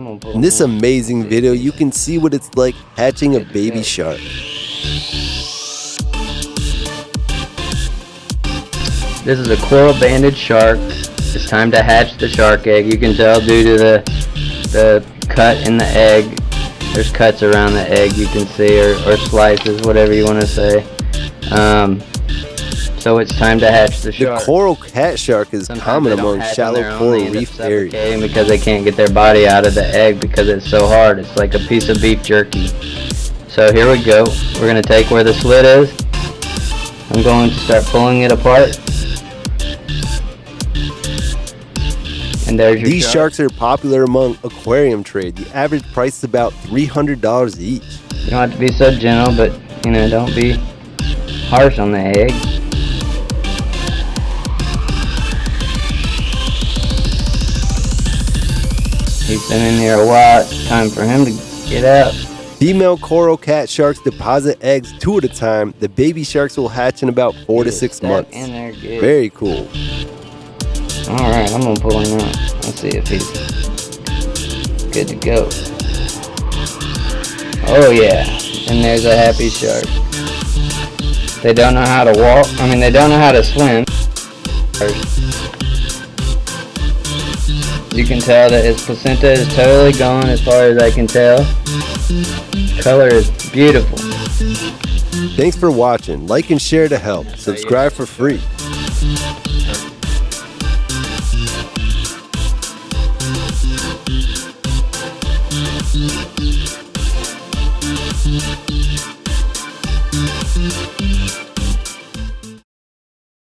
In this amazing video, you can see what it's like hatching a baby shark. This is a coral banded shark. It's time to hatch the shark egg. You can tell due to the cut in the egg. There's cuts around the egg you can see, or slices, whatever you want to say. So it's time to hatch the shark. The coral cat shark is common among shallow coral reef areas. Because they can't get their body out of the egg because it's so hard. It's like a piece of beef jerky. So here we go. We're going to take where the slit is. I'm going to start pulling it apart. And there's your These sharks are popular among aquarium trade. The average price is about $300 each. You don't have to be so gentle, but don't be harsh on the egg. He's been in here a while. It's time for him to get out. Female coral cat sharks deposit eggs 2 at a time. The baby sharks will hatch in about 4 to 6 months. Very cool. Alright, I'm gonna pull him out. Let's see if he's good to go. Oh yeah, and there's a happy shark. They don't know how to walk. They don't know how to swim. You can tell that his placenta is totally gone as far as I can tell. Color is beautiful. Thanks for watching. Like and share to help. Subscribe for free.